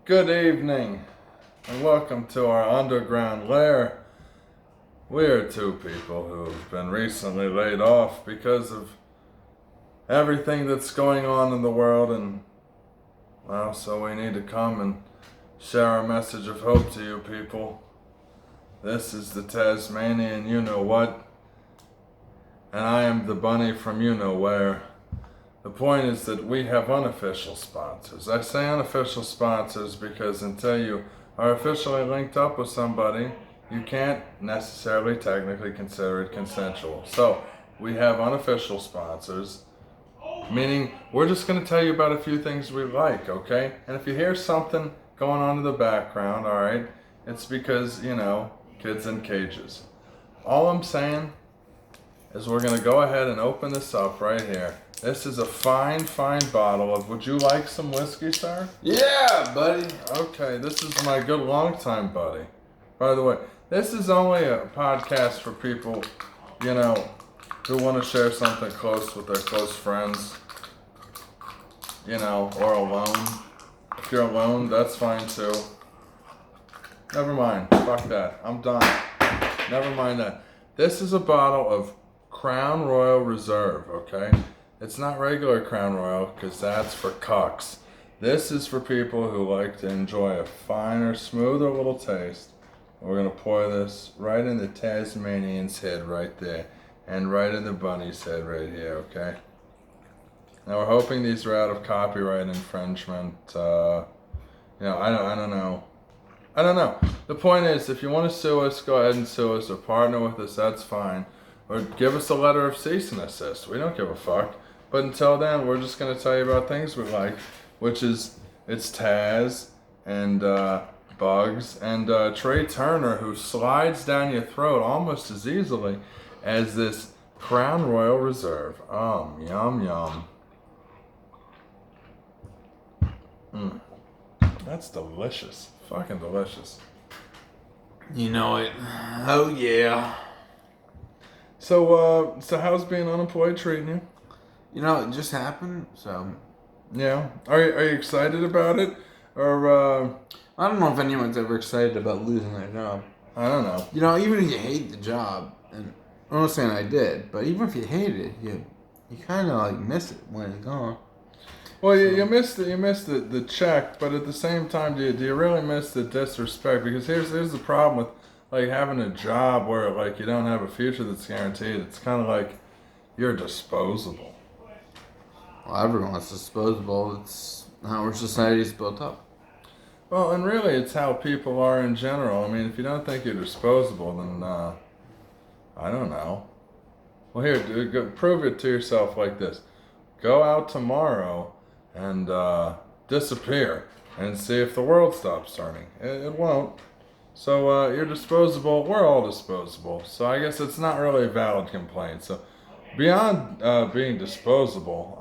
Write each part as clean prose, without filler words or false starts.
Good evening, and welcome to our underground lair. We are two people who've been recently laid off because of everything that's going on in the world, and well, so we need to come and share our message of hope to you people. This is the Tasmanian you-know-what, and I am the bunny from you-know-where. The point is that we have unofficial sponsors. I say unofficial sponsors because until you are officially linked up with somebody, you can't necessarily technically consider it consensual. So we have unofficial sponsors, meaning we're just going to tell you about a few things we like, okay? And if you hear something going on in the background, all right, it's because, kids in cages. All I'm saying is we're going to go ahead and open this up right here. This is a fine bottle of, would you like some whiskey, sir? Yeah, buddy. Okay, this is my good longtime buddy. By the way, this is only a podcast for people, who want to share something close with their close friends, or alone. If you're alone, that's fine too. Never mind, fuck that, I'm done. Never mind that. This is a bottle of Crown Royal Reserve, okay? It's not regular Crown Royal, because that's for cucks. This is for people who like to enjoy a finer, smoother little taste. We're going to pour this right in the Tasmanian's head right there, and right in the bunny's head right here, okay? Now we're hoping these are out of copyright infringement. I don't know. I don't know. The point is, if you want to sue us, go ahead and sue us, or partner with us, that's fine. Or give us a letter of cease and desist. We don't give a fuck. But until then, we're just going to tell you about things we like, which is, it's Taz, and Bugs, and Trey Turner, who slides down your throat almost as easily as this Crown Royal Reserve. Yum, yum. That's delicious. Fucking delicious. You know it. Oh, yeah. So how's being unemployed treating you? It just happened, so... Yeah. Are you excited about it? Or, I don't know if anyone's ever excited about losing their job. I don't know. Even if you hate the job, and I'm not saying I did, but even if you hate it, you kind of, miss it when it's gone. Well, you missed the check, but at the same time, do you really miss the disrespect? Because here's the problem with, having a job where, you don't have a future that's guaranteed. It's kind of like you're disposable. Well, everyone's disposable. It's how our society's built up. Well, and really, it's how people are in general. I mean, if you don't think you're disposable, then, I don't know. Well, here, prove it to yourself like this. Go out tomorrow and disappear and see if the world stops turning. It won't. So you're disposable. We're all disposable. So I guess it's not really a valid complaint. So beyond being disposable,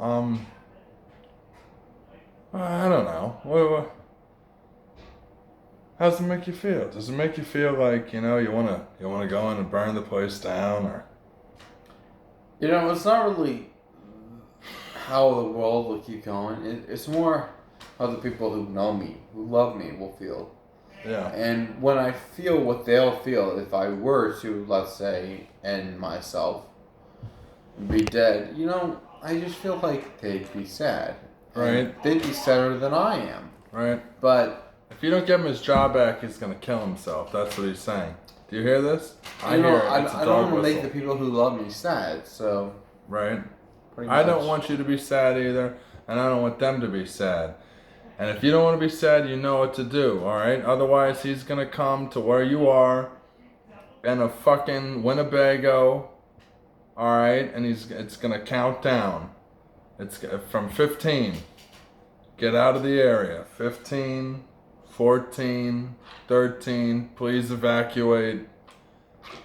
I don't know. How does it make you feel? Does it make you feel like you wanna go in and burn the place down, or? It's not really how the world will keep going. It's more how the people who know me, who love me, will feel. Yeah. And when I feel what they'll feel if I were to, let's say, end myself, be dead, I just feel like they'd be sad. Right. And they'd be sadder than I am. Right. But if you don't give him his job back, he's gonna kill himself. That's what he's saying. Do you hear this? I hear it. I don't want to make the people who love me sad, so... Right. I don't want you to be sad either, and I don't want them to be sad. And if you don't want to be sad, you know what to do, alright? Otherwise, he's gonna come to where you are in a fucking Winnebago, alright? And it's gonna count down. It's from 15. Get out of the area. 15, 14, 13, please evacuate.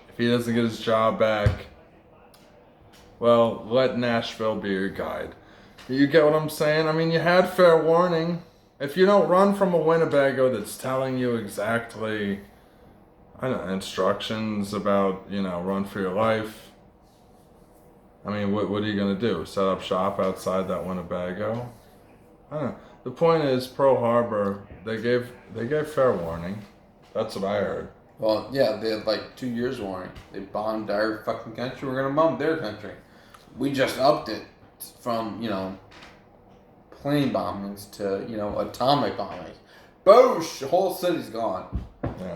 If he doesn't get his job back, well, let Nashville be your guide. You get what I'm saying? I mean, you had fair warning. If you don't run from a Winnebago that's telling you exactly, instructions about, run for your life. I mean, what are you going to do? Set up shop outside that Winnebago? I don't know. The point is, Pearl Harbor, they gave fair warning. That's what I heard. Well, yeah, they had like 2 years warning. They bombed our fucking country. We're gonna bomb their country. We just upped it from plane bombings to atomic bombings. Boosh! The whole city's gone.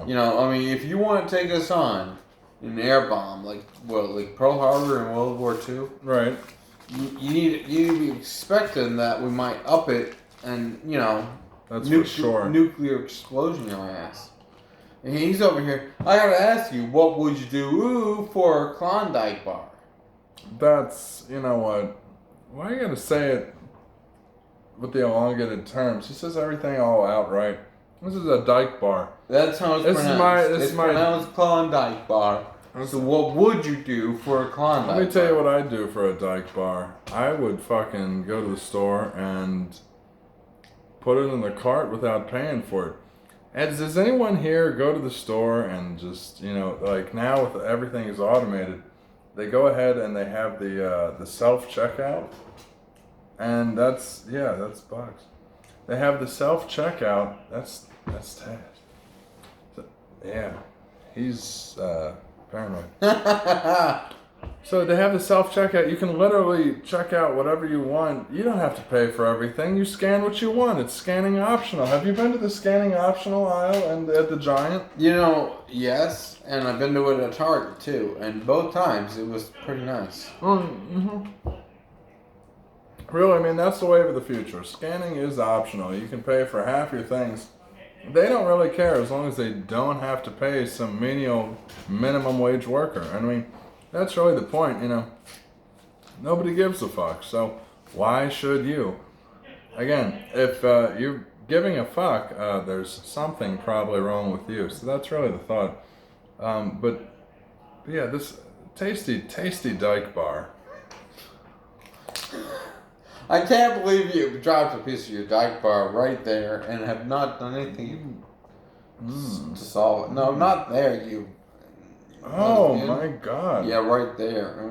Yeah. I mean, if you want to take us on an air bomb like Pearl Harbor in World War II, Right. you need to be expecting that we might up it and That's for sure. nuclear explosion your ass. And he's over here. I gotta ask you, what would you do for a Klondike bar? That's, you know what? Why you gotta say it with the elongated terms? He says everything all outright. This is a dyke bar. That's how it's pronounced. It's pronounced Klondike bar. So what would you do for a Klondike bar? Let me tell you what I'd do for a dyke bar. I would fucking go to the store and put it in the cart without paying for it. And does anyone here go to the store and just, like now with everything is automated, they go ahead and they have the self-checkout, and that's bugs. They have the self-checkout, that's Taz. So, yeah, he's paranoid. So they have the self-checkout. You can literally check out whatever you want. You don't have to pay for everything. You scan what you want. It's scanning optional. Have you been to the scanning optional aisle and at the Giant? Yes, and I've been to it at Target too, and both times it was pretty nice. Mm-hmm. Really, I mean, that's the wave of the future. Scanning is optional. You can pay for half your things. They don't really care as long as they don't have to pay some menial minimum wage worker. I mean, that's really the point, Nobody gives a fuck, so why should you? Again, if you're giving a fuck, there's something probably wrong with you. So that's really the thought. But yeah, this tasty dyke bar. I can't believe you dropped a piece of your dyke bar right there and have not done anything to solve it. No, not there, you. Oh my god. Yeah, right there.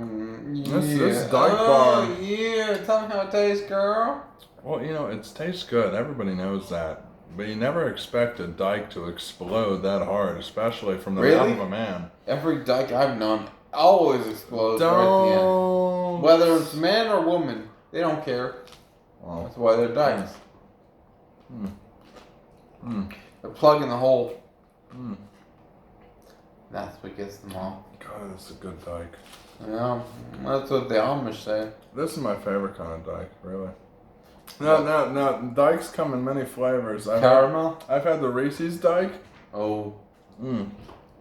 This dyke bar. Oh, yeah. Tell me how it tastes, girl. Well, it tastes good. Everybody knows that. But you never expect a dyke to explode that hard, especially from the mouth of a man. Every dyke I've known always explodes right at the end. Whether it's man or woman, they don't care. Well, that's why they're dykes. They're plugging the hole. That's what gets them all. God, that's a good dyke. Yeah, that's what the Amish say. This is my favorite kind of dyke, really. No, dykes come in many flavors. Caramel? I've had the Reese's dyke. Oh.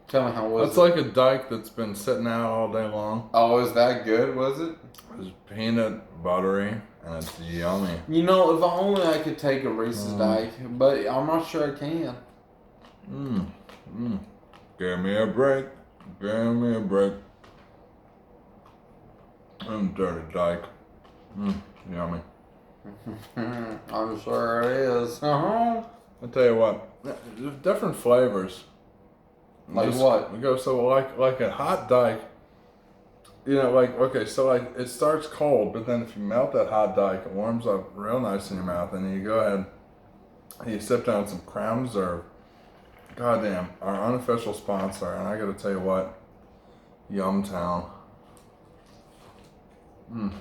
Tell me how was it? It's like a dyke that's been sitting out all day long. Oh, is that good, was it? It's peanut buttery, and it's yummy. If only I could take a Reese's dyke, but I'm not sure I can. Give me a break. Give me a break. Dirty dyke. Yummy. I'm sure it is. I'll tell you what. There's different flavors. Like what? So like a hot dyke. It starts cold, but then if you melt that hot dyke, it warms up real nice in your mouth, and you go ahead and you sip down some Crown Reserve. Goddamn, our unofficial sponsor, and I gotta tell you what, Yumtown. You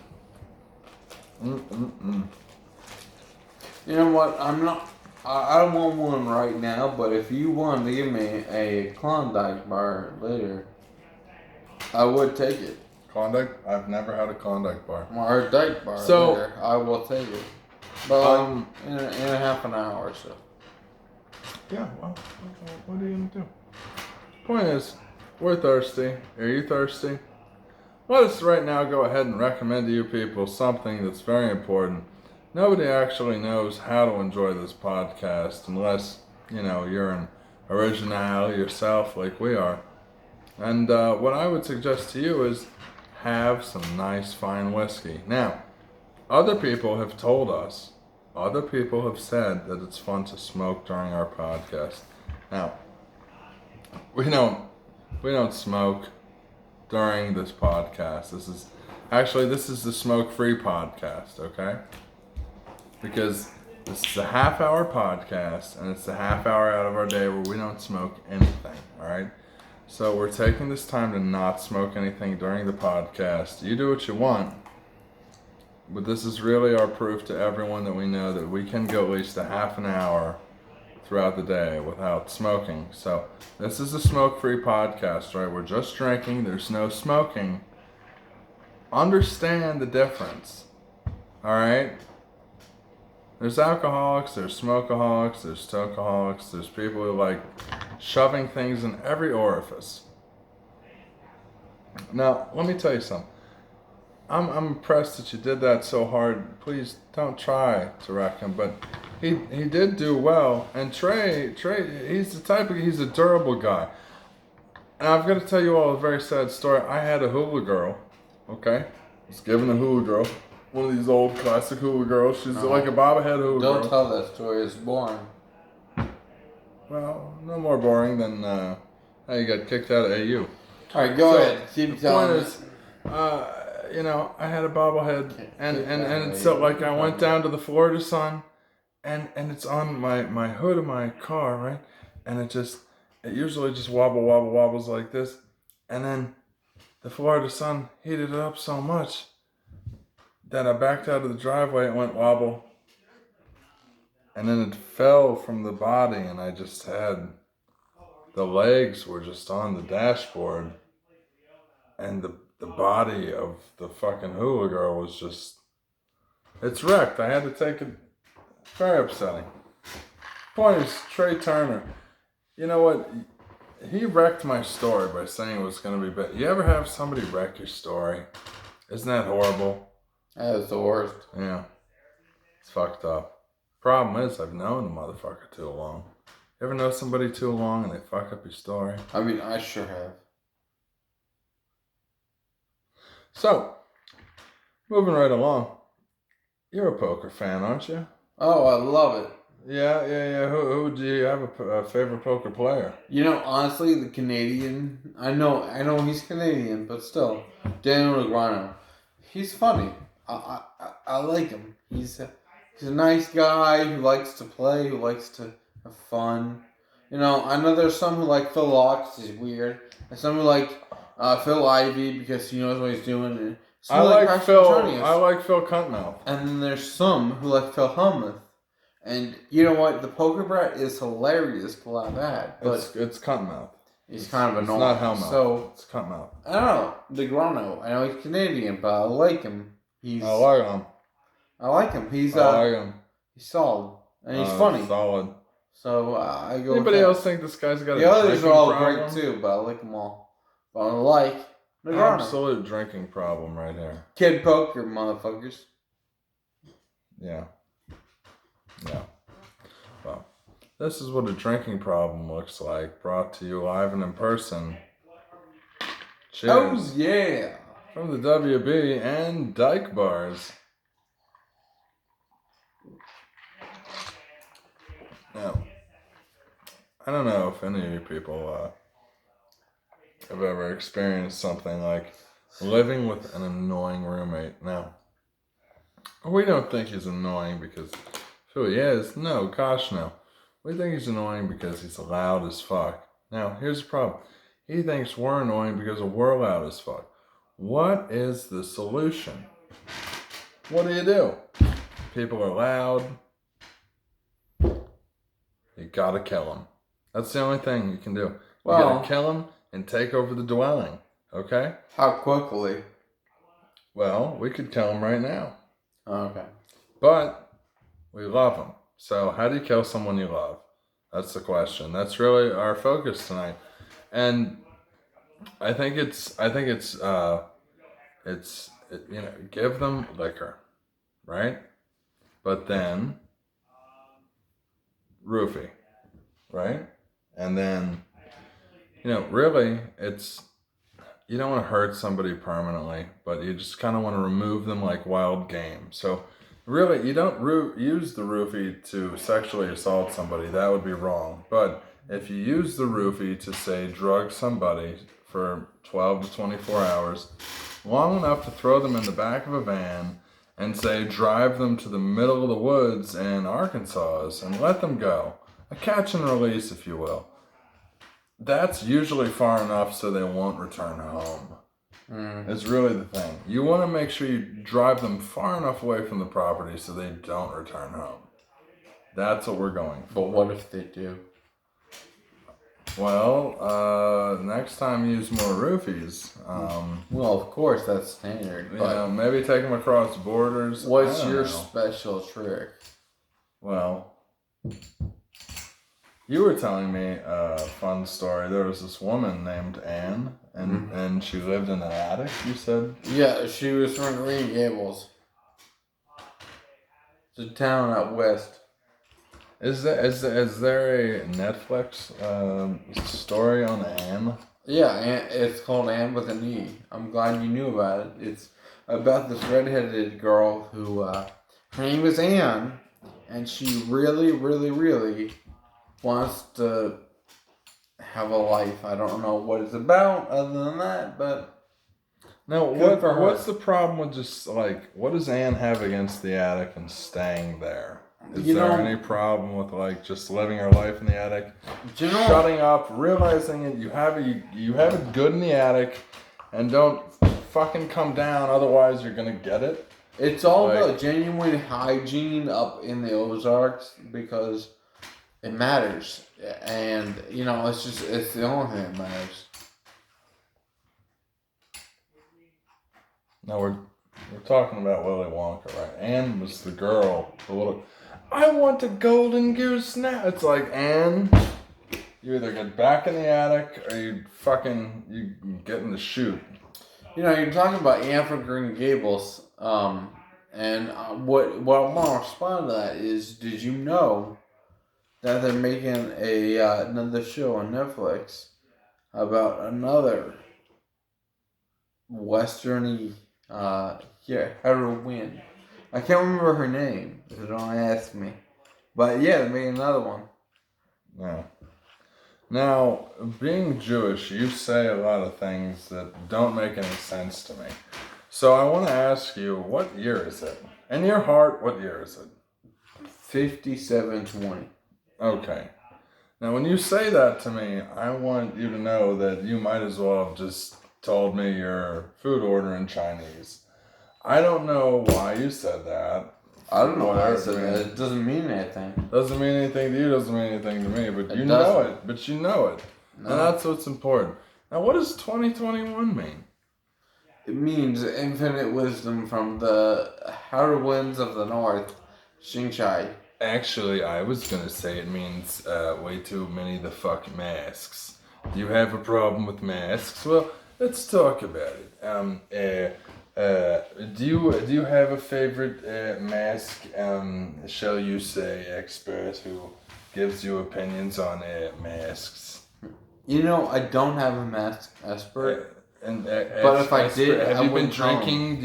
know what? I don't want one right now, but if you wanted to give me a Klondike bar later, I would take it. Klondike? I've never had a Klondike bar. Or a dyke bar later. I will take it. But in a half an hour or so. Yeah, well, what are you going to do? Point is, we're thirsty. Are you thirsty? Let us right now go ahead and recommend to you people something that's very important. Nobody actually knows how to enjoy this podcast unless, you're an original yourself like we are. And what I would suggest to you is have some nice fine whiskey. Now, other people have told us, other people have said that it's fun to smoke during our podcast. Now, we don't smoke during this podcast. This is the smoke-free podcast, okay? Because This is a half-hour podcast, and it's a half hour out of our day where we don't smoke anything, all right? So we're taking this time to not smoke anything during the podcast. You do what you want, but this is really our proof to everyone that we know that we can go at least a half an hour throughout the day without smoking. So this is a smoke-free podcast, right? We're just drinking. There's no smoking. Understand the difference, all right? There's alcoholics, there's smokeaholics, there's stokeaholics, there's people who like shoving things in every orifice. Now, let me tell you something. I'm impressed that you did that so hard. Please don't try to wreck him, but he did do well. And Trey, he's the type of, he's a durable guy. And I've got to tell you all a very sad story. I had a hula girl, okay? I was given a hula girl. One of these old classic hula girls. She's like a bobblehead hula girl. Don't tell that story. It's boring. Well, no more boring than how you got kicked out of AU. All right, go ahead. Keep telling The point is, you know, I had a bobblehead, and so like I went down to the Florida sun, and it's on my hood of my car, right? And it usually just wobbles like this, and then the Florida sun heated it up so much that I backed out of the driveway. It went wobble, and then it fell from the body, and I just had the legs were just on the dashboard, and the body of the fucking hula girl was just, it's wrecked. I had to take it. Very upsetting. Point is, Trey Turner, you know what? He wrecked my story by saying it was going to be better. You ever have somebody wreck your story? Isn't that horrible? That was the worst. Yeah. It's fucked up. Problem is, I've known the motherfucker too long. You ever know somebody too long and they fuck up your story? I mean, I sure have. So, moving right along. You're a poker fan, aren't you? Oh, I love it. Yeah. Who do you have a favorite poker player? You know, honestly, the Canadian. I know he's Canadian, but still, Daniel Negreanu. He's funny. I like him. He's a nice guy who likes to play, who likes to have fun. You know, I know there's some who like Phil Locke, he's weird, and some who like Phil Ivey because he knows what he's doing. And I like Phil Cutmouth. And then there's some who like Phil Hellmuth. And you know what? The poker brat is hilarious to laugh at. But it's Cutmouth. He's kind of annoying. It's not Hellmouth. So it's Cutmouth. I don't know. Negreanu. I know he's Canadian, but I like him. I like him. I like him. He's solid. And he's funny. Solid. So I go. Anybody else think this guy's got the others are all problem? great too, but I like them all. But I like Negreanu. Absolute drinking problem right here. Kid poker, motherfuckers. Yeah. Well, this is what a drinking problem looks like. Brought to you live and in person. Cheers. Oh yeah. From the WB and Dyke Bars. Now, I don't know if any of you people have ever experienced something like living with an annoying roommate. Now, we don't think he's annoying because who he is. No, gosh no. We think he's annoying because he's loud as fuck. Now, here's the problem. He thinks we're annoying because we're loud as fuck. What is the solution? What do? People are loud. You gotta kill them. That's the only thing you can do. You gotta kill them and take over the dwelling. Okay? How quickly? Well, we could kill them right now. Okay. But we love them. So how do you kill someone you love? That's the question. That's really our focus tonight. And I think it's give them liquor, right? But then roofie, right? And then, really, you don't want to hurt somebody permanently, but you just kind of want to remove them like wild game. So really, you don't use the roofie to sexually assault somebody. That would be wrong. But if you use the roofie to, say, drug somebody for 12 to 24 hours, long enough to throw them in the back of a van and say drive them to the middle of the woods in Arkansas and let them go. A catch and release, if you will. That's usually far enough so they won't return home. It's really the thing. You want to make sure you drive them far enough away from the property so they don't return home. That's what we're going for. But what if they do? Well, next time use more roofies. Well, of course, that's standard. But Maybe take them across borders. What's your special trick? Well, you were telling me a fun story. There was this woman named Anne, and she lived in an attic, you said? Yeah, she was from Green Gables. It's a town out west. Is there a Netflix story on Anne? Yeah, it's called Anne with an E. I'm glad you knew about it. It's about this redheaded girl who, her name is Anne, and she really, really, really wants to have a life. I don't know what it's about other than that, but now what's the problem with just like what does Anne have against the attic and staying there? Is there any problem with like just living her life in the attic, shutting up, realizing it? You have it good in the attic, and don't fucking come down. Otherwise, you're gonna get it. It's all about genuine hygiene up in the Ozarks because it matters, and it's the only thing that matters. No, we're talking about Willy Wonka, right? Anne was the girl, the little. I want a golden goose now. It's like, Anne, you either get back in the attic or you get in the chute. You're talking about Anne from Green Gables, and what I want to respond to that is, did you know that they're making another show on Netflix about another westerny heroine? I can't remember her name, so don't ask me. But yeah, they made another one. Yeah. Now, being Jewish, you say a lot of things that don't make any sense to me. So I want to ask you, what year is it? In your heart, what year is it? 5720. Okay. Now, when you say that to me, I want you to know that you might as well have just told me your food order in Chinese. I don't know why you said that. I don't know why I said that. It doesn't mean anything. Doesn't mean anything to you, doesn't mean anything to me, but you know it. But you know it. No. And that's what's important. Now, what does 2021 mean? It means infinite wisdom from the heroines of the north, Xingshai. Actually, I was going to say it means way too many the fuck masks. Do you have a problem with masks? Well, let's talk about it. Do you have a favorite mask? Shall you say expert who gives you opinions on masks? I don't have a mask expert. But if I did, have you been drinking?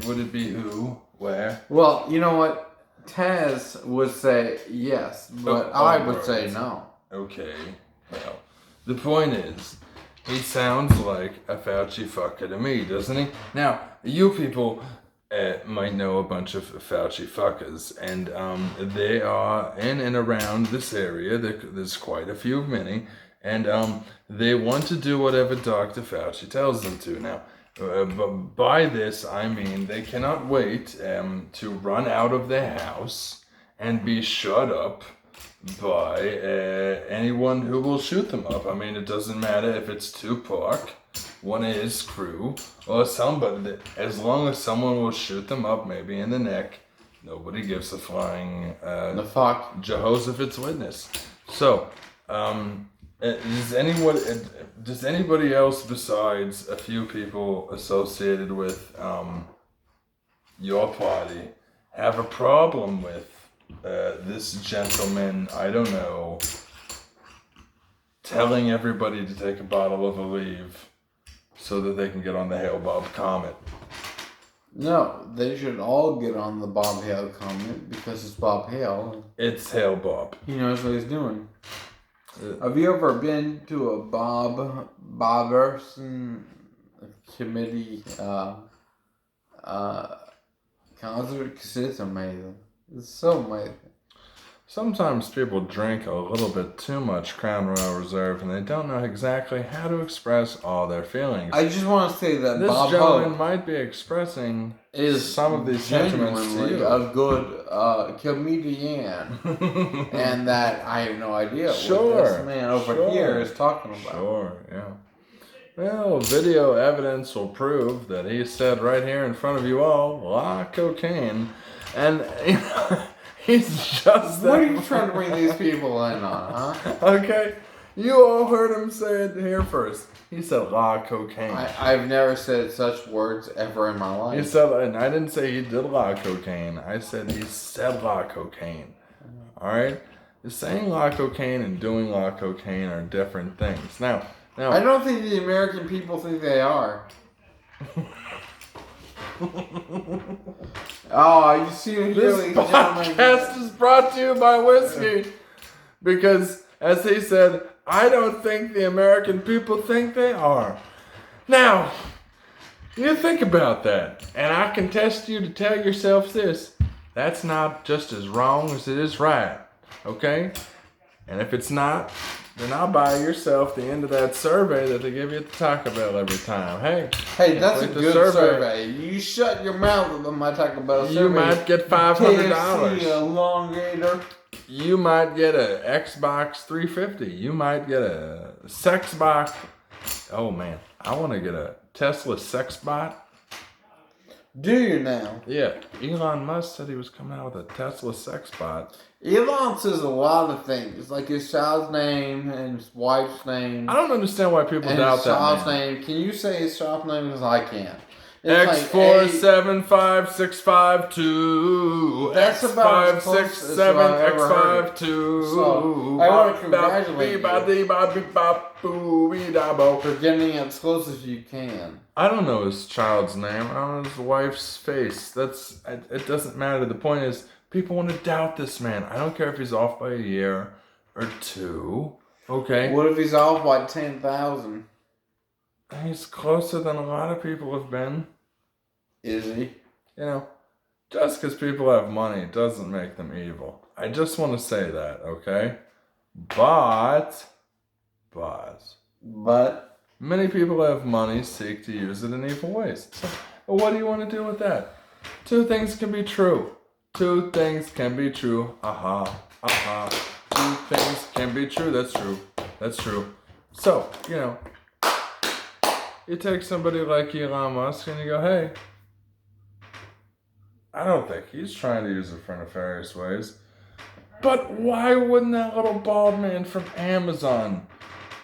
Would it be who? Where? Well, you know what? Taz would say yes, but I would say no. Okay. Well, the point is, he sounds like a Fauci fucker to me, doesn't he? Now, you people might know a bunch of Fauci fuckers, and they are in and around this area. There's quite a few, many, and they want to do whatever Dr. Fauci tells them to. Now, but by this, I mean they cannot wait to run out of their house and be shut up by anyone who will shoot them up. I mean, it doesn't matter if it's Tupac, one of his crew, or somebody. As long as someone will shoot them up, maybe in the neck, nobody gives a flying the fuck Jehoshaphat's Witness. So, does anybody else besides a few people associated with your party have a problem with this gentleman, I don't know, telling everybody to take a bottle of Aleve so that they can get on the Hail Bob Comet? No, they should all get on the Bob Hale Comet because it's Bob Hale. It's Hail Bob. He knows what he's doing. Have you ever been to a Boberson committee concert, because it's amazing. It's so amazing. Sometimes people drink a little bit too much Crown Royal Reserve and they don't know exactly how to express all their feelings. I just want to say that This Bob gentleman Hope might be expressing is some of these sentiments to genuinely you. a good comedian, and that I have no idea what this man over here is talking about. Sure, yeah. Well, video evidence will prove that he said right here in front of you all, "La cocaine," and you know, he's just. What are you trying to bring these people in on, huh? Okay, you all heard him say it here first. He said "la cocaine." I've never said such words ever in my life. He said, and I didn't say he did "la cocaine." I said he said "la cocaine." All right, saying "la cocaine" and doing "la cocaine" are different things. Now, I don't think the American people think they are. Oh, you see, this podcast is brought to you by whiskey, because, as he said, I don't think the American people think they are. Now, you think about that, and I can test you to tell yourself this: that's not just as wrong as it is right. Okay, and if it's not, then I'll buy yourself the end of that survey that they give you at the Taco Bell every time. Hey, that's a good survey. You shut your mouth with my Taco Bell survey. You might get $500. KFC elongator. You might get a Xbox 350. You might get a Sexbox. Oh man, I want to get a Tesla Sexbot. Do you now? Yeah, Elon Musk said he was coming out with a Tesla Sexbot. Elon says a lot of things, like his child's name and his wife's name. I don't understand why people doubt that. His child's name. Can you say his child's name? Because I can't. X475652. That's about as close as I've ever heard. X567X52. So, I want to congratulate you for getting as close as you can. I don't know his child's name. I don't know his wife's face. It doesn't matter. The point is, people want to doubt this man. I don't care if he's off by a year or two. Okay. What if he's off by 10,000? He's closer than a lot of people have been. Is he? You know, just because people have money doesn't make them evil. I just want to say that, okay? But many people who have money seek to use it in evil ways. So, what do you want to do with that? Two things can be true. Two things can be true. Aha. Two things can be true. That's true. So, you know, you take somebody like Elon Musk and you go, hey, I don't think he's trying to use it for nefarious ways. But why wouldn't that little bald man from Amazon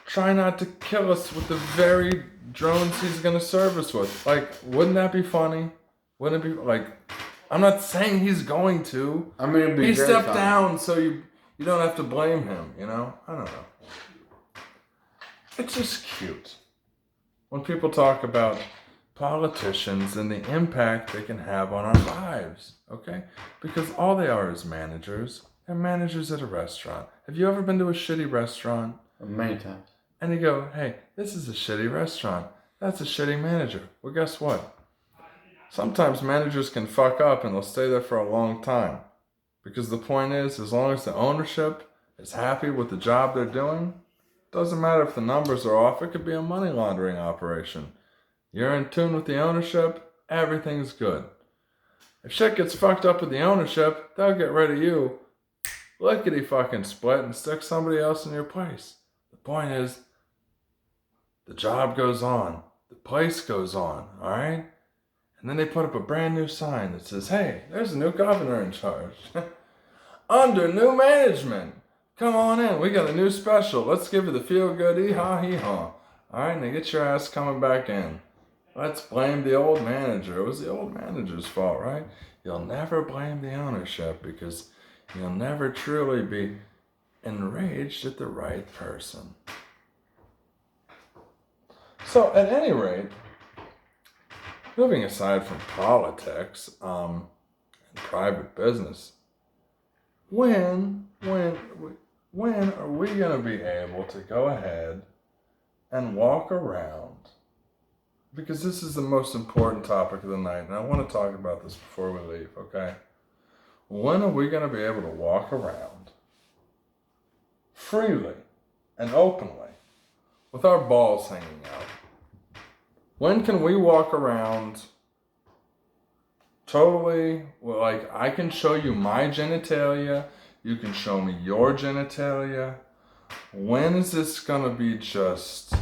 try not to kill us with the very drones he's going to serve us with? Like, wouldn't that be funny? Wouldn't it be, like, I'm not saying he's going to. I mean, it'd be he very stepped funny. down so you don't have to blame him, you know? I don't know. It's just cute when people talk about politicians and the impact they can have on our lives, okay? Because all they are is managers. They're managers at a restaurant. Have you ever been to a shitty restaurant? Many times. And you go, hey, this is a shitty restaurant. That's a shitty manager. Well, guess what? Sometimes managers can fuck up and they'll stay there for a long time. Because the point is, as long as the ownership is happy with the job they're doing, doesn't matter if the numbers are off, it could be a money laundering operation. You're in tune with the ownership, everything's good. If shit gets fucked up with the ownership, they'll get rid of you, lickety fucking split, and stick somebody else in your place. The point is, the job goes on, the place goes on, alright? And then they put up a brand new sign that says, hey, there's a new governor in charge. Under new management. Come on in, we got a new special. Let's give you the feel-good hee-haw, hee-haw. Alright, now get your ass coming back in. Let's blame the old manager. It was the old manager's fault, right? You'll never blame the ownership because you'll never truly be enraged at the right person. So, at any rate, moving aside from politics and private business, when are we going to be able to go ahead and walk around because this is the most important topic of the night, and I want to talk about this before we leave, okay? When are we going to be able to walk around freely and openly with our balls hanging out? When can we walk around totally, well, like, I can show you my genitalia, you can show me your genitalia? When is this going to be just...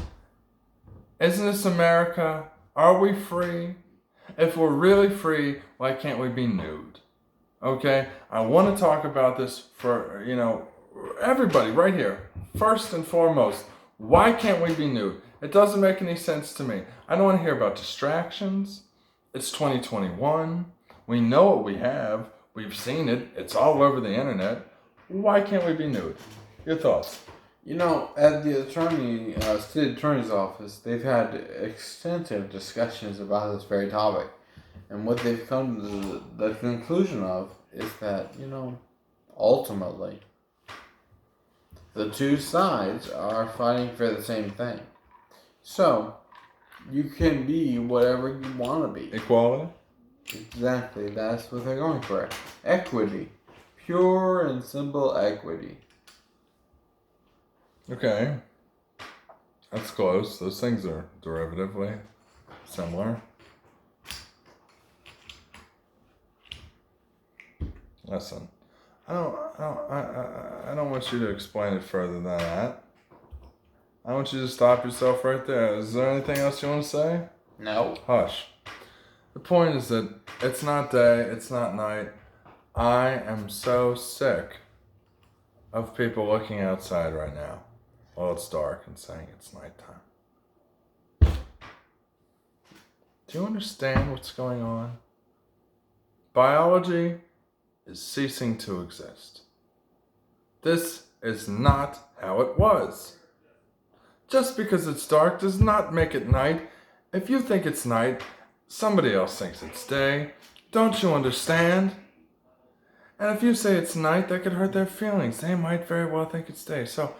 Isn't this America? Are we free? If we're really free, why can't we be nude? Okay? I want to talk about this for, everybody right here. First and foremost, why can't we be nude? It doesn't make any sense to me. I don't want to hear about distractions. It's 2021. We know what we have. We've seen it. It's all over the internet. Why can't we be nude? Your thoughts? At the state attorney's office, they've had extensive discussions about this very topic. And what they've come to the conclusion of is that, ultimately, the two sides are fighting for the same thing. So, you can be whatever you want to be. Equality? Exactly, that's what they're going for. Equity. Pure and simple equity. Okay. That's close. Those things are derivatively similar. Listen, I don't want you to explain it further than that. I want you to stop yourself right there. Is there anything else you want to say? No. Hush. The point is that it's not day, it's not night. I am so sick of people looking outside right now while it's dark and saying it's nighttime. Do you understand what's going on? Biology is ceasing to exist. This is not how it was. Just because it's dark does not make it night. If you think it's night, somebody else thinks it's day. Don't you understand? And if you say it's night, that could hurt their feelings. They might very well think it's day. So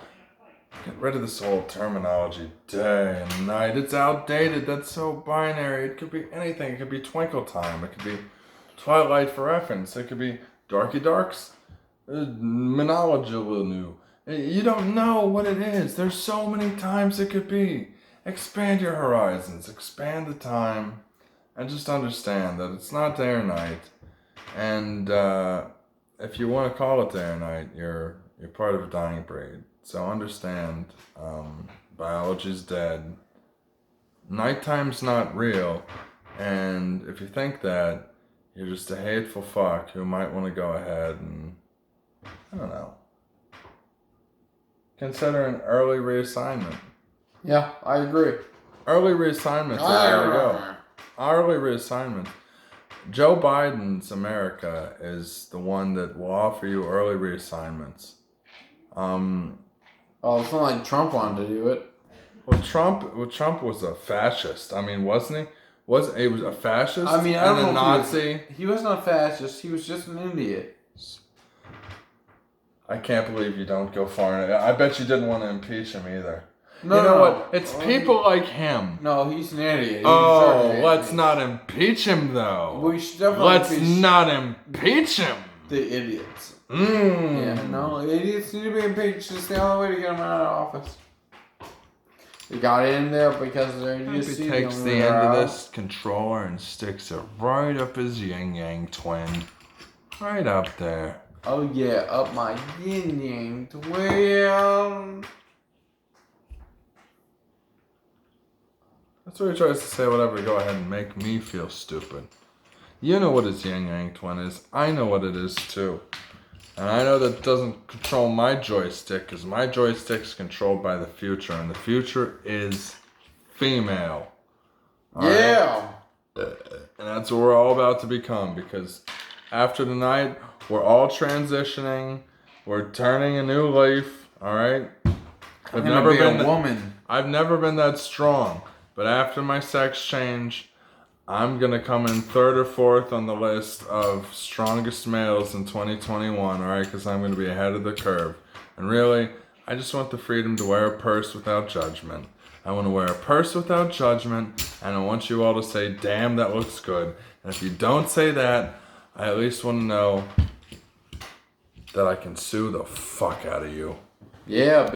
get rid of this whole terminology, day and night. It's outdated. That's so binary. It could be anything. It could be twinkle time. It could be twilight for reference. It could be darky darks. Monology. You don't know what it is. There's so many times it could be. Expand your horizons. Expand the time. And just understand that it's not day or night. And if you want to call it day or night, you're part of a dying breed. So understand, biology's dead. Nighttime's not real. And if you think that, you're just a hateful fuck who might want to go ahead and, I don't know, consider an early reassignment. Yeah, I agree. Early reassignment. There we go. Early reassignment. Joe Biden's America is the one that will offer you early reassignments. It's not like Trump wanted to do it. Well, Trump was a fascist. I mean, wasn't he? He was a fascist? I mean, I don't know. A Nazi? He was not fascist. He was just an idiot. I can't believe you don't go far enough. I bet you didn't want to impeach him either. No, you know what? It's people like him. No, he's an idiot. Let's not impeach him, though. We should definitely Let's not impeach him. The idiots. Yeah, no, idiots need to be impeached. It's the only way to get them out of office. They got in there because they're idiots. He takes the end of this controller and sticks it right up his yin-yang twin. Right up there. Oh yeah, up my yin-yang twin. That's what he tries to say, whatever, go ahead and make me feel stupid. You know what his yin-yang twin is. I know what it is, too. And I know that doesn't control my joystick, because my joystick's controlled by the future, and the future is female. Yeah! Right? And that's what we're all about to become, because after tonight, we're all transitioning, we're turning a new leaf, alright? I've never been a woman. I've never been that strong. But after my sex change, I'm going to come in third or fourth on the list of strongest males in 2021, all right? Because I'm going to be ahead of the curve. And really, I just want the freedom to wear a purse without judgment. I want to wear a purse without judgment, and I want you all to say, damn, that looks good. And if you don't say that, I at least want to know that I can sue the fuck out of you. Yeah.